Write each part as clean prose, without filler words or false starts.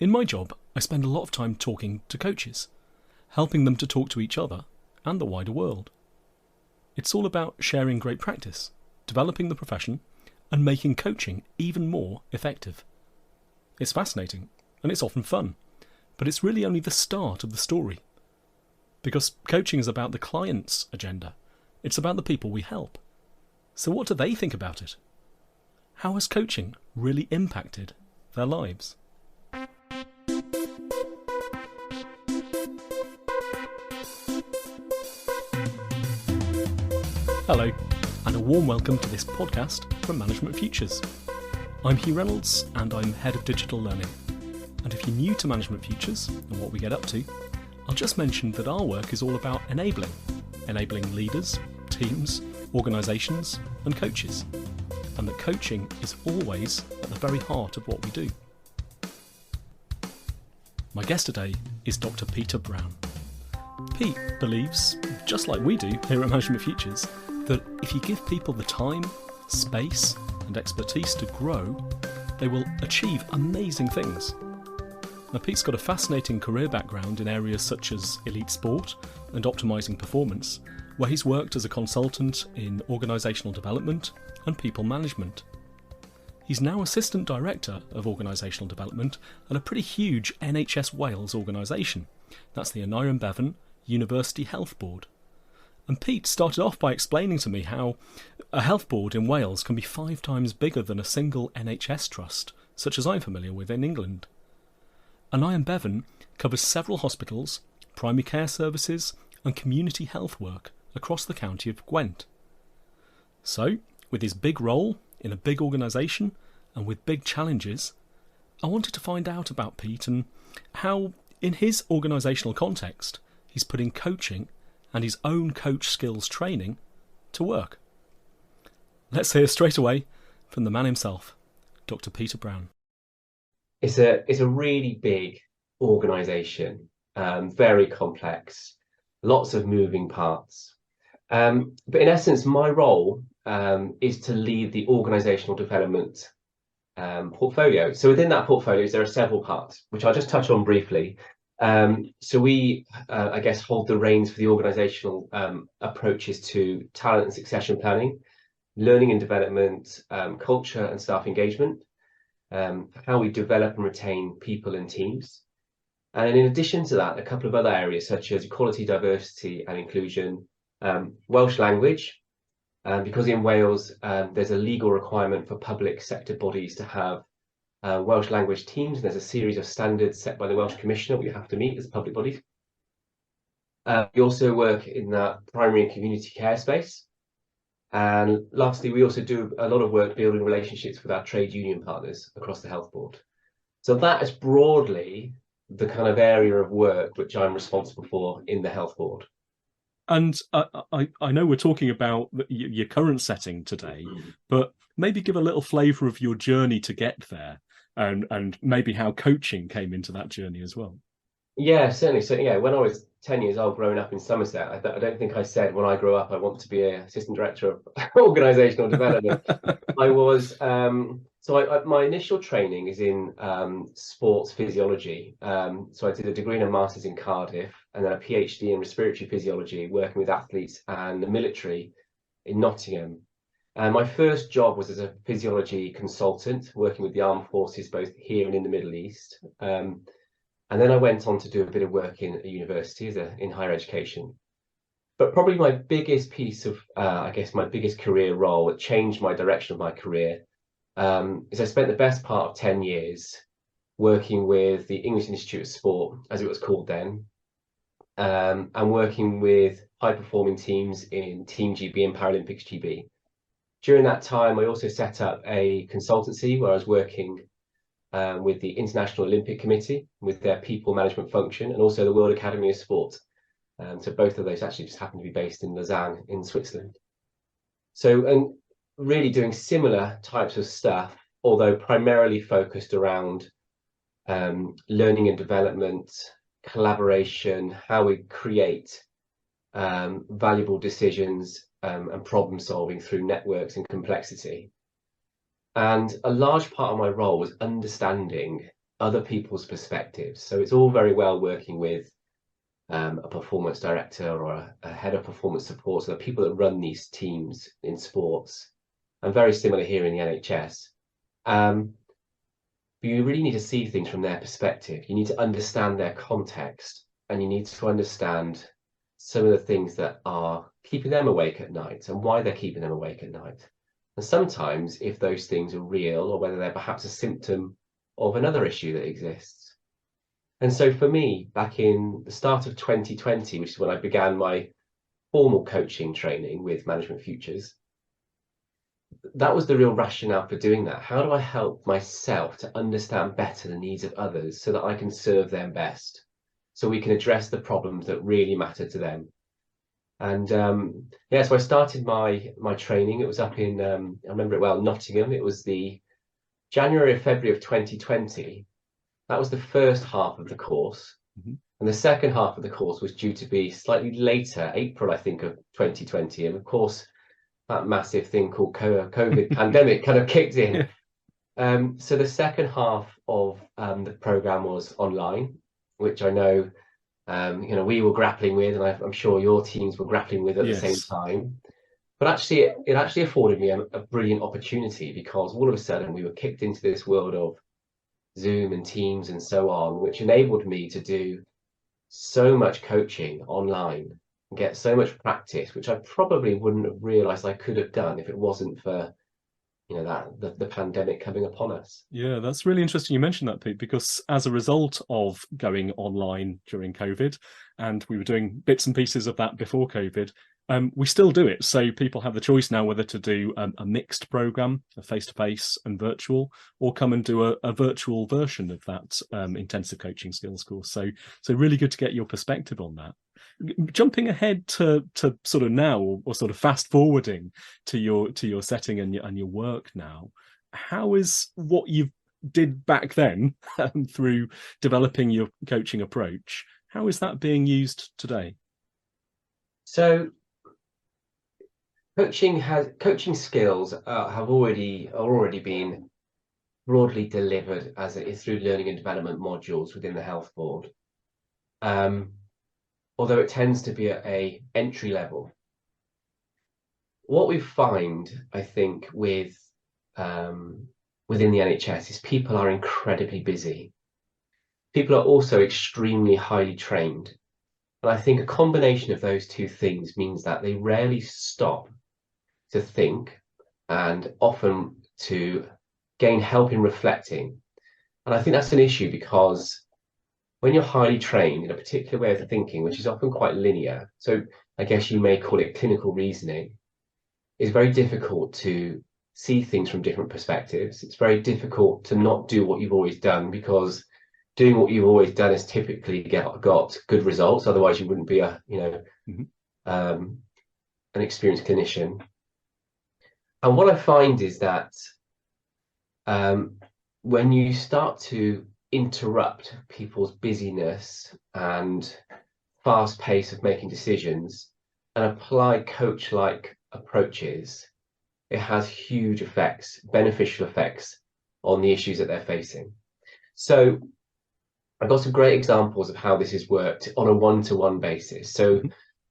In my job, I spend a lot of time talking to coaches, helping them to talk to each other and the wider world. It's all about sharing great practice, developing the profession, and making coaching even more effective. It's fascinating, and it's often fun, but it's really only the start of the story. Because coaching is about the client's agenda. It's about the people we help. So what do they think about it? How has coaching really impacted their lives? Hello, and a warm welcome to this podcast from Management Futures. I'm Hugh Reynolds, and I'm Head of Digital Learning. And if you're new to Management Futures and what we get up to, I'll just mention that our work is all about enabling leaders, teams, organisations and coaches, and that coaching is always at the very heart of what we do. My guest today is Dr. Peter Brown. Pete believes, just like we do here at Management Futures, that if you give people the time, space and expertise to grow, they will achieve amazing things. Now, Pete's got a fascinating career background in areas such as elite sport and optimising performance, where he's worked as a consultant in organisational development and people management. He's now Assistant Director of Organisational Development at a pretty huge NHS Wales organisation. That's the Aneurin Bevan University Health Board. And Pete started off by explaining to me how a health board in Wales can be 5 times bigger than a single NHS trust, such as I'm familiar with in England. Aneurin Bevan covers several hospitals, primary care services and community health work across the county of Gwent. So, with his big role in a big organisation and with big challenges, I wanted to find out about Pete and how, in his organisational context, he's putting coaching and his own coach skills training to work. Let's hear straight away from the man himself, Dr. Peter Brown. It's a really big organisation, very complex, lots of moving parts. But in essence, my role is to lead the organisational development portfolio. So within that portfolio, there are several parts, which I'll just touch on briefly. So we, I guess, hold the reins for the organisational approaches to talent and succession planning, learning and development, culture and staff engagement, how we develop and retain people and teams. And in addition to that, a couple of other areas such as equality, diversity and inclusion, Welsh language, because in Wales there's a legal requirement for public sector bodies to have Welsh language teams. There's a series of standards set by the Welsh Commissioner we have to meet as public bodies. We also work in that primary and community care space. And lastly, we also do a lot of work building relationships with our trade union partners across the health board. So that is broadly the kind of area of work which I'm responsible for in the health board. And I know we're talking about your current setting today, but maybe give a little flavour of your journey to get there and maybe how coaching came into that journey as well. Yeah, certainly. So yeah, when I was 10 years old, growing up in Somerset, I don't think I said when I grow up I want to be an assistant director of organisational development. I was my initial training is in sports physiology. So I did a degree and a master's in Cardiff, and then a PhD in respiratory physiology, working with athletes and the military in Nottingham. And my first job was as a physiology consultant, working with the armed forces both here and in the Middle East. And then I went on to do a bit of work in a university in higher education. But probably my biggest piece of, I guess, my biggest career role that changed my direction of my career is I spent the best part of 10 years working with the English Institute of Sport, as it was called then, and working with high-performing teams in Team GB and Paralympics GB. During that time, I also set up a consultancy where I was working with the International Olympic Committee, with their people management function, and also the World Academy of Sport. So both of those actually just happen to be based in Lausanne in Switzerland. So, and really doing similar types of stuff, although primarily focused around learning and development, collaboration, how we create valuable decisions and problem solving through networks and complexity. And a large part of my role was understanding other people's perspectives. So it's all very well working with a performance director or a head of performance support, so the people that run these teams in sports, and very similar here in the NHS. But you really need to see things from their perspective. You need to understand their context, and you need to understand some of the things that are keeping them awake at night and why they're keeping them awake at night. And sometimes if those things are real, or whether they're perhaps a symptom of another issue that exists. And so for me, back in the start of 2020, which is when I began my formal coaching training with Management Futures, that was the real rationale for doing that. How do I help myself to understand better the needs of others so that I can serve them best, so we can address the problems that really matter to them? And yeah, so I started my training. It was up in, I remember it well, Nottingham. It was the January or February of 2020. That was the first half of the course. Mm-hmm. And the second half of the course was due to be slightly later, April, I think, of 2020. And of course, that massive thing called COVID pandemic kind of kicked in. So the second half of the program was online, which I know, we were grappling with, and I'm sure your teams were grappling with at the same time. But actually, it actually afforded me a brilliant opportunity, because all of a sudden we were kicked into this world of Zoom and Teams and so on, which enabled me to do so much coaching online and get so much practice, which I probably wouldn't have realized I could have done if it wasn't for the pandemic coming upon us. Yeah, that's really interesting you mentioned that, Pete, because as a result of going online during COVID, and we were doing bits and pieces of that before COVID, we still do it. So people have the choice now whether to do a mixed program, a face-to-face and virtual, or come and do a virtual version of that intensive coaching skills course. So really good to get your perspective on that. Jumping ahead to sort of now, or sort of fast forwarding to your setting and your work now, how is what you did back then through developing your coaching approach, how is that being used today? So coaching skills are already been broadly delivered as it is through learning and development modules within the Health Board. Although it tends to be at a entry level. What we find, I think, within the NHS is people are incredibly busy. People are also extremely highly trained. And I think a combination of those two things means that they rarely stop to think, and often to gain help in reflecting. And I think that's an issue, because when you're highly trained in a particular way of thinking, which is often quite linear, so I guess you may call it clinical reasoning, it's very difficult to see things from different perspectives. It's very difficult to not do what you've always done, because doing what you've always done has typically got good results. Otherwise, you wouldn't be an experienced clinician. And what I find is that when you start to interrupt people's busyness and fast pace of making decisions and apply coach-like approaches, it has huge effects, beneficial effects on the issues that they're facing. So I've got some great examples of how this has worked on a one-to-one basis. So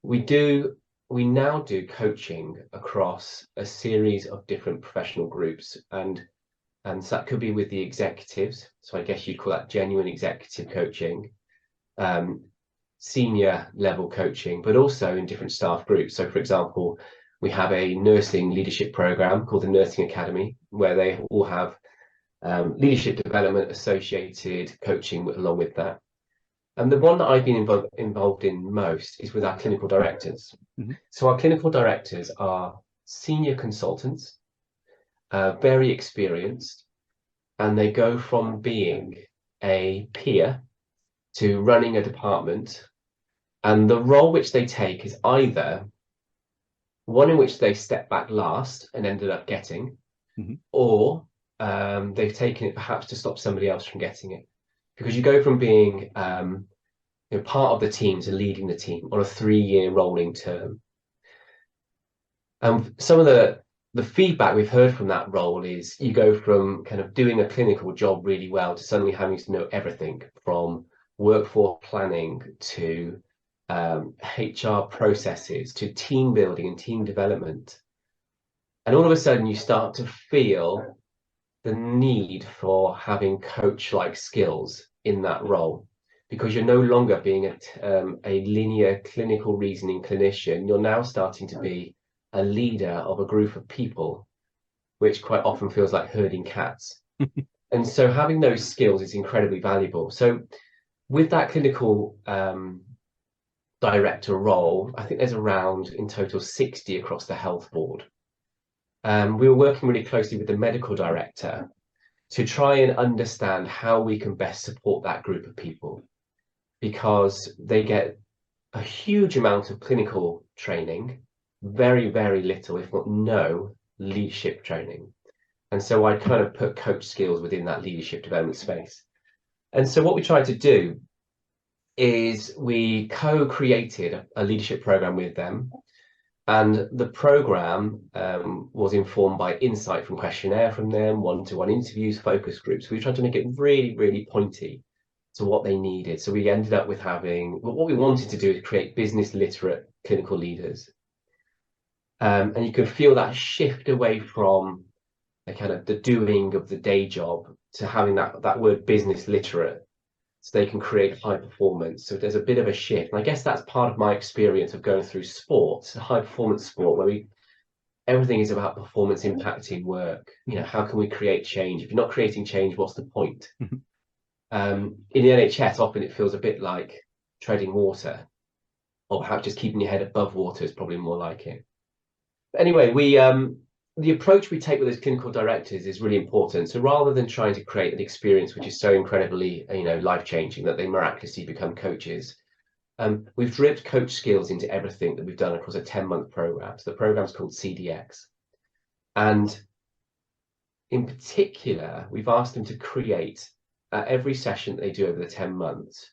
we now do coaching across a series of different professional groups, and so that could be with the executives. So I guess you'd call that genuine executive coaching, senior level coaching, but also in different staff groups. So for example, we have a nursing leadership program called the Nursing Academy, where they all have leadership development associated coaching along with that. And the one that I've been involved in most is with our clinical directors. Mm-hmm. So our clinical directors are senior consultants, very experienced, and they go from being a peer to running a department. And the role which they take is either one in which they stepped back last and ended up getting, mm-hmm. or they've taken it perhaps to stop somebody else from getting it. Because you go from being part of the team to leading the team on a 3-year rolling term. Some of the the feedback we've heard from that role is you go from kind of doing a clinical job really well to suddenly having to know everything from workforce planning to HR processes to team building and team development. And all of a sudden you start to feel the need for having coach-like skills in that role, because you're no longer being a linear clinical reasoning clinician. You're now starting to be a leader of a group of people, which quite often feels like herding cats. And so having those skills is incredibly valuable. So with that clinical director role, I think there's around in total 60 across the health board. We were working really closely with the medical director to try and understand how we can best support that group of people, because they get a huge amount of clinical training, very, very little, if not no, leadership training. And so I kind of put coach skills within that leadership development space. And so what we tried to do is we co-created a leadership program with them. And the program was informed by insight from questionnaire from them, one-to-one interviews, focus groups. We tried to make it really, really pointy to what they needed. So we ended up with having, what we wanted to do is create business literate clinical leaders. And you could feel that shift away from a kind of the doing of the day job to having that word business literate, so they can create high performance. So there's a bit of a shift. And I guess that's part of my experience of going through sports, high performance sport, where everything is about performance impacting work. You know, how can we create change? If you're not creating change, what's the point? In the NHS, often it feels a bit like treading water, or perhaps just keeping your head above water is probably more like it. But anyway, the approach we take with those clinical directors is really important. So rather than trying to create an experience which is so incredibly, life-changing that they miraculously become coaches, we've dripped coach skills into everything that we've done across a 10-month program. So the program's called CDX. And in particular, we've asked them to create, every session that they do over the 10 months,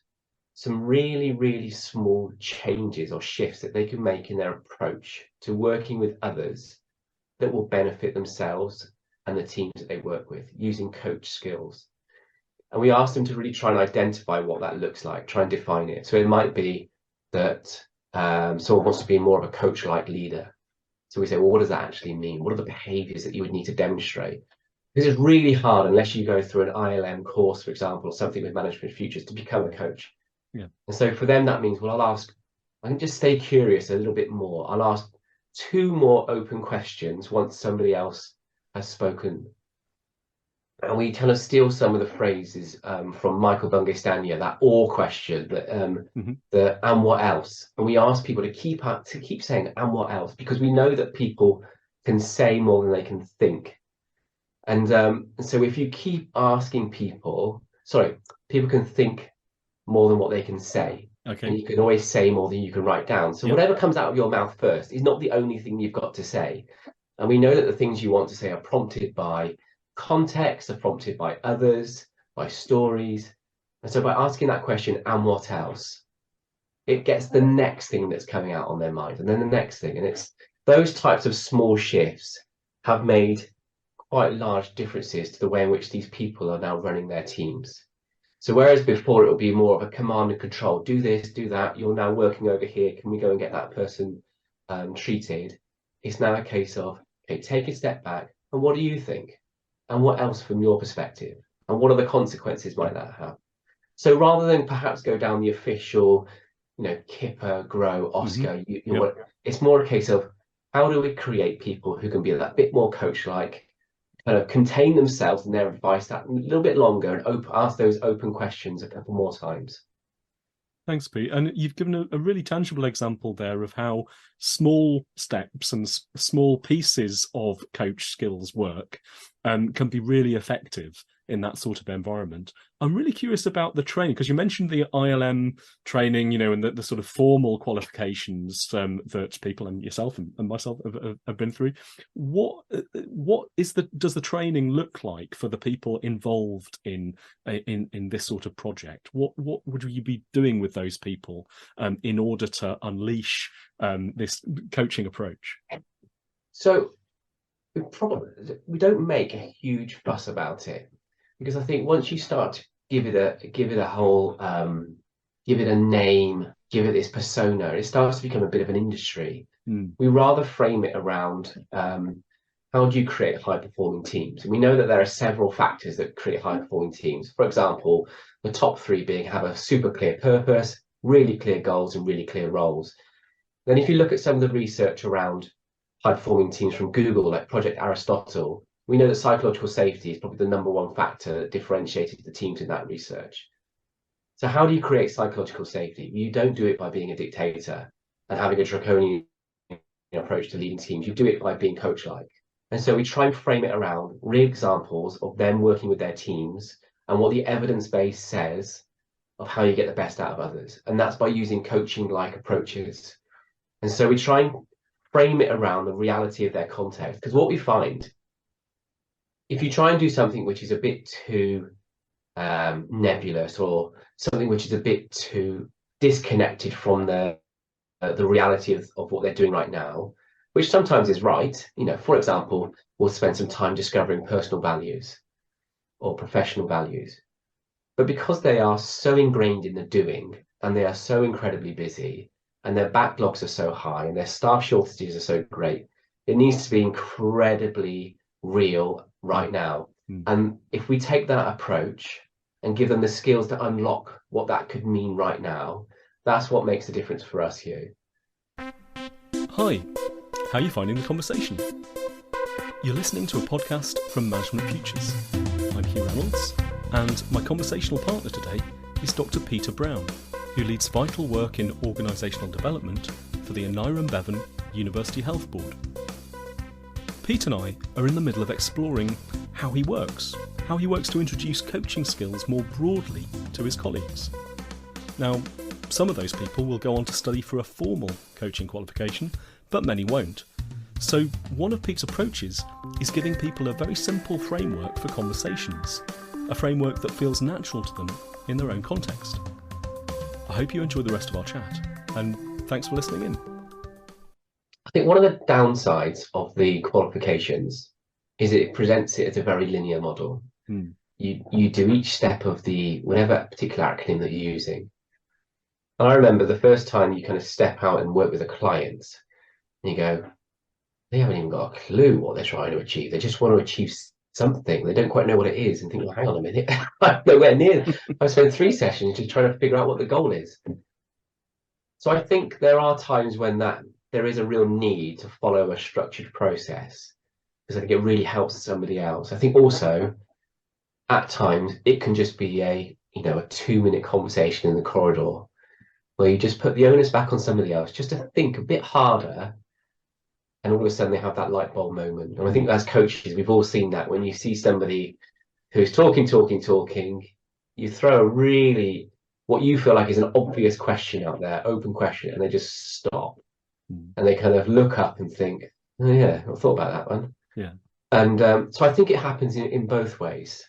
some really, really small changes or shifts that they can make in their approach to working with others that will benefit themselves and the teams that they work with using coach skills. And we asked them to really try and identify what that looks like, try and define it. So it might be that someone wants to be more of a coach-like leader. So we say, well, what does that actually mean? What are the behaviors that you would need to demonstrate? Because it's really hard unless you go through an ILM course, for example, or something with Management Futures to become a coach. Yeah. And so for them, that means, well, I can just stay curious a little bit more. I'll ask 2 more open questions once somebody else has spoken. And we kind of steal some of the phrases from Michael Bungay-Stanier, that or question, that the and what else. And we ask people to keep saying and what else, because we know that people can say more than they can think. And so if you keep asking people can think more than what they can say. Okay. And you can always say more than you can write down. So whatever comes out of your mouth first is not the only thing you've got to say. And we know that the things you want to say are prompted by context, are prompted by others, by stories. And so by asking that question, and what else, it gets the next thing that's coming out on their mind, and then the next thing. And it's those types of small shifts have made quite large differences to the way in which these people are now running their teams. So whereas before it would be more of a command and control, do this, do that, you're now working over here, can we go and get that person treated? It's now a case of, okay, take a step back, and what do you think? And what else from your perspective? And what are the consequences might that have? So rather than perhaps go down the official, Kipper, Grow, Oscar, it's more a case of, how do we create people who can be that bit more coach-like, kind of contain themselves in their advice that a little bit longer, and ask those open questions a couple more times. Thanks, Pete. And you've given a really tangible example there of how small steps and small pieces of coach skills work can be really effective in that sort of environment. I'm really curious about the training, because you mentioned the ILM training, and the sort of formal qualifications that people and yourself and myself have been through. What does the training look like for the people involved in this sort of project? What would you be doing with those people in order to unleash this coaching approach? So we don't make a huge fuss about it, because I think once you start to give it a whole give it a name, give it this persona, it starts to become a bit of an industry. We rather frame it around how do you create high performing teams? And we know that there are several factors that create high performing teams. For example, the top three being have a super clear purpose, really clear goals, and really clear roles. Then if you look at some of the research around high performing teams from Google, like Project Aristotle, we know that psychological safety is probably the number one factor that differentiated the teams in that research. So how do you create psychological safety? You don't do it by being a dictator and having a draconian approach to leading teams. You do it by being coach-like. And so we try and frame it around real examples of them working with their teams and what the evidence base says of how you get the best out of others. And that's by using coaching-like approaches. And so we try and frame it around the reality of their context. Because what we find, if you try and do something which is a bit too nebulous, or something which is a bit too disconnected from the reality of what they're doing right now, which sometimes is right. For example, we'll spend some time discovering personal values or professional values. But because they are so ingrained in the doing, and they are so incredibly busy, and their backlogs are so high, and their staff shortages are so great, it needs to be incredibly real right now. And if we take that approach and give them the skills to unlock what that could mean right now, that's what makes the difference for us here. Hi, how are you finding the conversation? You're listening to a podcast from Management Futures. I'm Hugh Reynolds, and my conversational partner today is Dr. Peter Brown, who leads vital work in organisational development for the Aneurin Bevan University Health Board. Pete and I are in the middle of exploring how he works to introduce coaching skills more broadly to his colleagues. Now, some of those people will go on to study for a formal coaching qualification, but many won't. So one of Pete's approaches is giving people a very simple framework for conversations, a framework that feels natural to them in their own context. I hope you enjoy the rest of our chat, and thanks for listening in. I think one of the downsides of the qualifications is it presents it as a very linear model. You do each step of the whatever particular acronym that you're using. And I remember the first time you kind of step out and work with a client, and you go, they haven't even got a clue what they're trying to achieve. They just want to achieve something. They don't quite know what it is, and think, well, hang on a minute, I'm nowhere near. I've spent 3 sessions just trying to figure out what the goal is. So I think there are times when there is a real need to follow a structured process, because I think it really helps somebody else. I think also at times it can just be a 2-minute conversation in the corridor where you just put the onus back on somebody else just to think a bit harder, and all of a sudden they have that light bulb moment. And I think as coaches, we've all seen that when you see somebody who's talking, you throw a really, what you feel like is an obvious question out there, open question, and they just stop. And they kind of look up and think, oh yeah, I thought about that one. Yeah. And so I think it happens in both ways.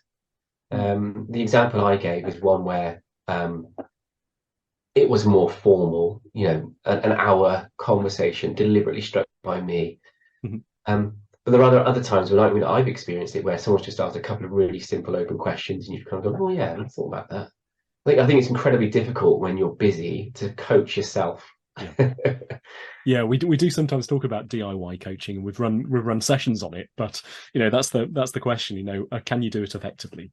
The example I gave is one where it was more formal, an hour conversation deliberately struck by me. But there are other times when I've experienced it where someone's just asked a couple of really simple open questions, and you've kind of gone, oh yeah, I thought about that. I think it's incredibly difficult when you're busy to coach yourself. Yeah, we do sometimes talk about DIY coaching, and we've run sessions on it, but that's the question. Can you do it effectively?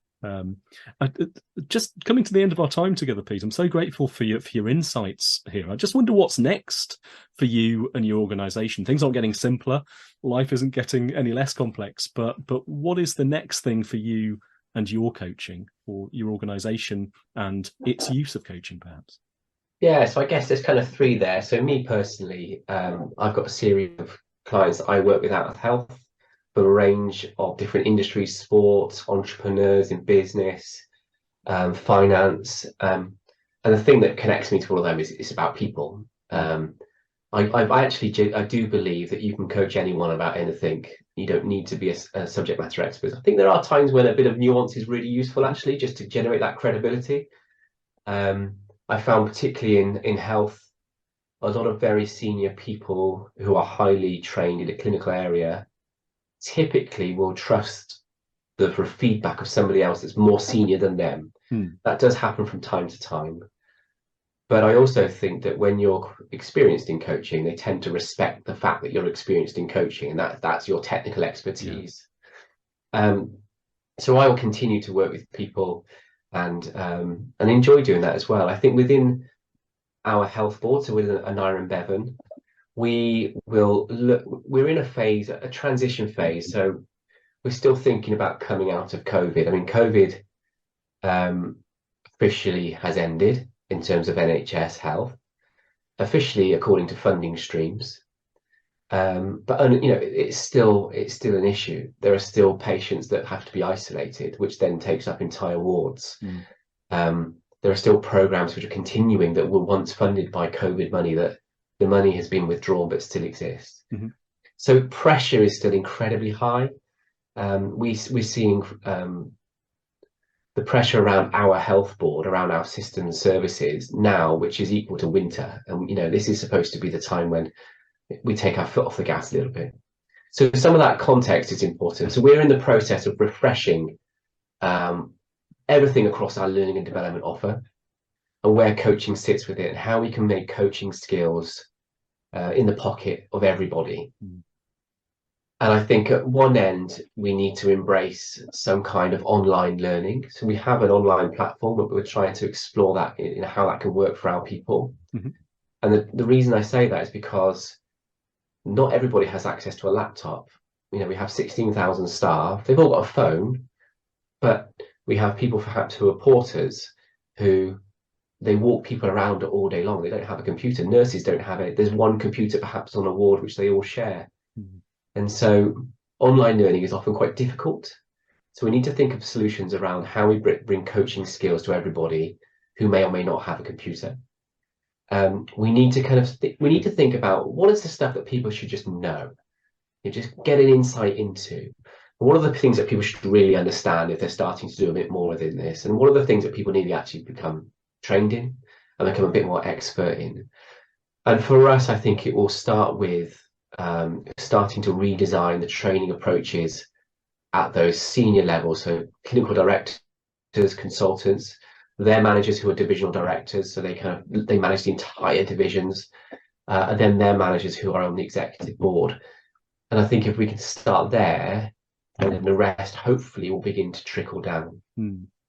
Just coming to the end of our time together, Pete, I'm so grateful for your insights here. I just wonder what's next for you and your organisation. Things aren't getting simpler, life isn't getting any less complex, but what is the next thing for you and your coaching, or your organisation and its use of coaching, perhaps? Yeah, so I guess there's kind of 3 there. So me personally, I've got a series of clients that I work with out of health, for a range of different industries, sports, entrepreneurs in business, finance. And the thing that connects me to all of them is about people. I do believe that you can coach anyone about anything. You don't need to be a subject matter expert. I think there are times when a bit of nuance is really useful, actually, just to generate that credibility. I found particularly in health, a lot of very senior people who are highly trained in a clinical area typically will trust the sort of feedback of somebody else that's more senior than them. That does happen from time to time. But I also think that when you're experienced in coaching, they tend to respect the fact that you're experienced in coaching, and that's your technical expertise. So I will continue to work with people and enjoy doing that as well. I think within our health board, so within Aneurin and Bevan, we're in a transition phase. So we're still thinking about coming out of COVID. I mean, COVID officially has ended in terms of NHS health, officially according to funding streams. But it's still an issue. There are still patients that have to be isolated, which then takes up entire wards. There are still programs which are continuing that were once funded by COVID money, that the money has been withdrawn but still exists. So pressure is still incredibly high. We're seeing the pressure around our health board, around our systems services now, which is equal to winter. And this is supposed to be the time when we take our foot off the gas a little bit. So some of that context is important. So we're in the process of refreshing everything across our learning and development offer, and where coaching sits with it, and how we can make coaching skills in the pocket of everybody. And I think at one end, we need to embrace some kind of online learning. So we have an online platform, but we're trying to explore that, how that can work for our people. And the reason I say that is because not everybody has access to a laptop. We have 16,000 staff. They've all got a phone, but we have people perhaps who are porters, who they walk people around all day long. They don't have a computer. Nurses don't have it. There's one computer perhaps on a ward which they all share. And so online learning is often quite difficult. So we need to think of solutions around how we bring coaching skills to everybody who may or may not have a computer. We need to think about what is the stuff that people should just know, just get an insight into. What are the things that people should really understand if they're starting to do a bit more within this? And what are the things that people need to actually become trained in and become a bit more expert in? And for us, I think it will start with starting to redesign the training approaches at those senior levels. So clinical directors, consultants, their managers who are divisional directors, so they manage the entire divisions, and then their managers who are on the executive board. And I think if we can start there, and then the rest hopefully will begin to trickle down.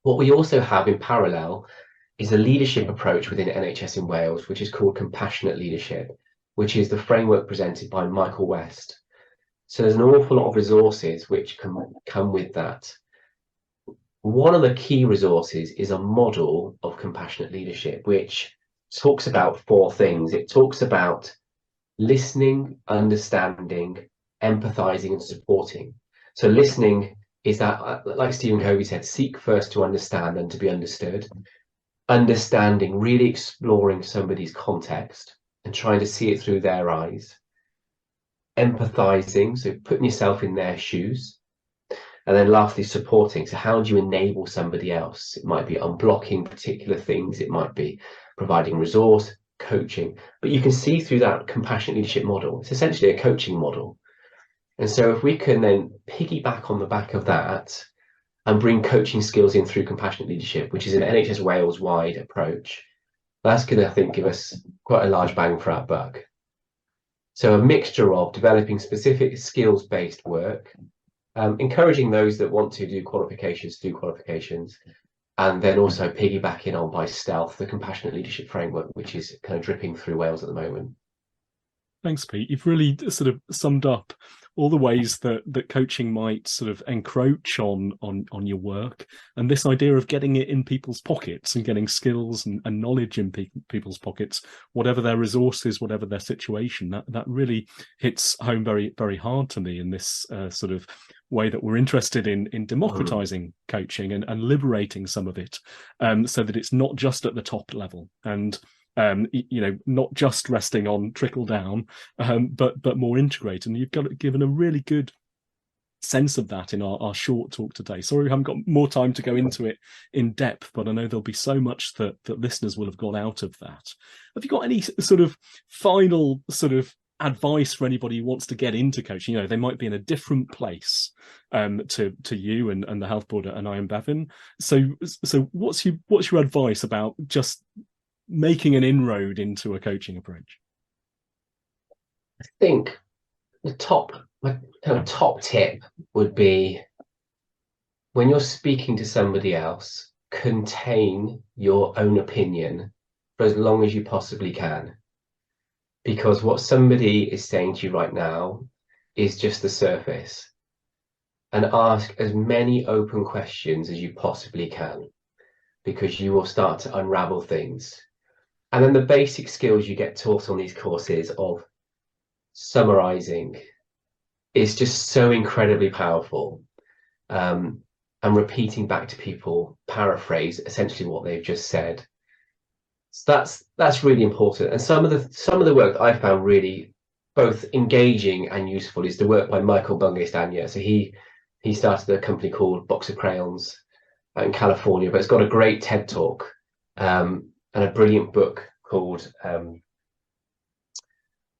What we also have in parallel is a leadership approach within NHS in Wales, which is called compassionate leadership, which is the framework presented by Michael West. So there's an awful lot of resources which can come with that. One of the key resources is a model of compassionate leadership, which talks about 4 things. It talks about listening, understanding, empathizing, and supporting. So listening is that, like Stephen Covey said, seek first to understand and to be understood. Understanding, really exploring somebody's context and trying to see it through their eyes. Empathizing, so putting yourself in their shoes. And then lastly, supporting. So how do you enable somebody else? It might be unblocking particular things. It might be providing resource, coaching. But you can see through that compassionate leadership model, it's essentially a coaching model. And so if we can then piggyback on the back of that and bring coaching skills in through compassionate leadership, which is an NHS Wales wide approach, that's going to, I think, give us quite a large bang for our buck. So a mixture of developing specific skills-based work, encouraging those that want to do qualifications, and then also piggybacking on by stealth the compassionate leadership framework, which is kind of dripping through Wales at the moment. Thanks, Pete. You've really sort of summed up all the ways that coaching might sort of encroach on your work, and this idea of getting it in people's pockets and getting skills and knowledge in people's pockets, whatever their resources, whatever their situation. That really hits home very, very hard to me in this sort of way that we're interested in democratizing coaching and liberating some of it, so that it's not just at the top level and not just resting on trickle down, but more integrated. And you've given a really good sense of that in our short talk today. Sorry we haven't got more time to go into it in depth, but I know there'll be so much that listeners will have got out of that. Have you got any sort of final sort of advice for anybody who wants to get into coaching? You know, they might be in a different place to you and the health board and I Am Bevan. So what's your advice about just making an inroad into a coaching approach? I think my kind of top tip would be, when you're speaking to somebody else, contain your own opinion for as long as you possibly can. Because what somebody is saying to you right now is just the surface. And ask as many open questions as you possibly can, because you will start to unravel things. And then the basic skills you get taught on these courses of summarizing is just so incredibly powerful. And repeating back to people, paraphrase essentially what they've just said. So that's really important. And some of the work that I found really both engaging and useful is the work by Michael Bungay-Stanier. So he started a company called Box of Crayons in California, but it's got a great TED talk and a brilliant book called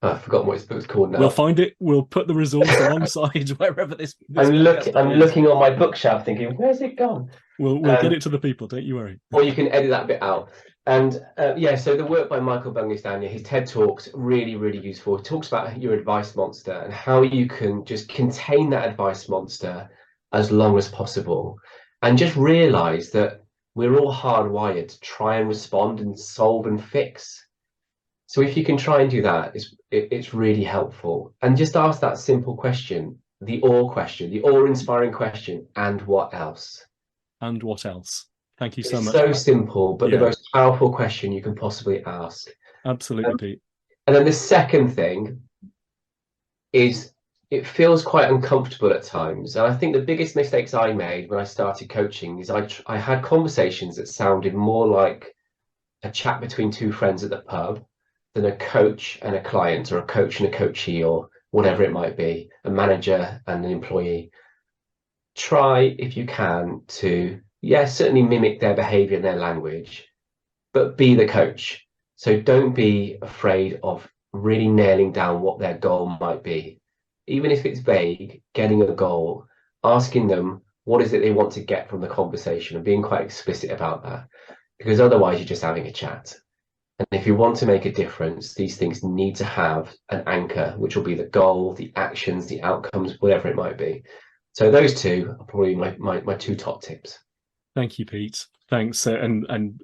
I've forgotten what his book's called now. We'll find it. We'll put the resource alongside wherever this I'm looking on my bookshelf thinking, where's it gone? We'll get it to the people, don't you worry. Or you can edit that bit out. And so the work by Michael Bungay-Stanier, his TED Talk's really, really useful. He talks about your advice monster and how you can just contain that advice monster as long as possible. And just realize that we're all hardwired to try and respond and solve and fix. So if you can try and do that, it's really helpful. And just ask that simple question, the awe-inspiring question, and what else? And what else? Thank you so it's much. So simple, but the most powerful question you can possibly ask. Absolutely, Pete. And then the second thing is, it feels quite uncomfortable at times. And I think the biggest mistakes I made when I started coaching is I had conversations that sounded more like a chat between two friends at the pub than a coach and a client, or a coach and a coachee, or whatever it might be, a manager and an employee. Try, if you can, to certainly mimic their behavior and their language, but be the coach. So don't be afraid of really nailing down what their goal might be. Even if it's vague, getting a goal, asking them what is it they want to get from the conversation, and being quite explicit about that, because otherwise you're just having a chat. And if you want to make a difference, these things need to have an anchor, which will be the goal, the actions, the outcomes, whatever it might be. So those two are probably my two top tips. Thank you, Pete. Thanks. And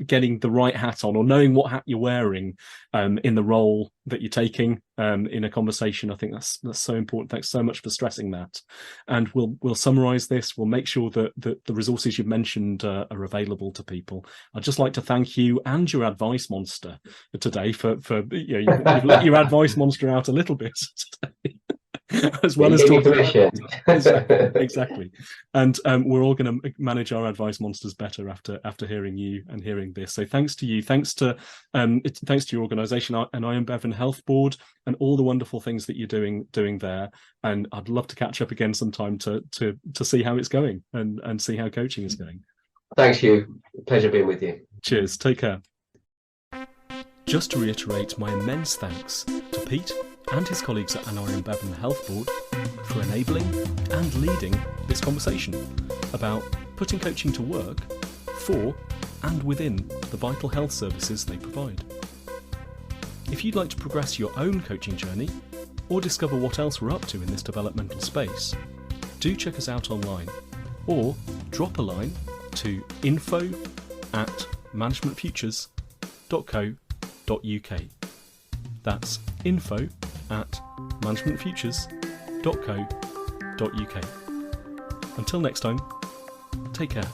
getting the right hat on, or knowing what hat you're wearing in the role that you're taking in a conversation, I think that's so important. Thanks so much for stressing that. And we'll summarize this. We'll make sure that the resources you've mentioned are available to people. I'd just like to thank you and your advice monster today for you've let your advice monster out a little bit today. As well as talking exactly. And we're all going to manage our advice monsters better after hearing you and hearing this. So thanks to you, thanks to your organisation and I Am Bevan Health Board, and all the wonderful things that you're doing there. And I'd love to catch up again sometime to see how it's going and see how coaching is going. Thanks, Hugh. Pleasure being with you. Cheers. Take care. Just to reiterate my immense thanks to Pete and his colleagues at I Am Bevan Health Board for enabling and leading this conversation about putting coaching to work for and within the vital health services they provide. If you'd like to progress your own coaching journey or discover what else we're up to in this developmental space, do check us out online or drop a line to info@managementfutures.co.uk. That's info@managementfutures.co.uk. Until next time, take care.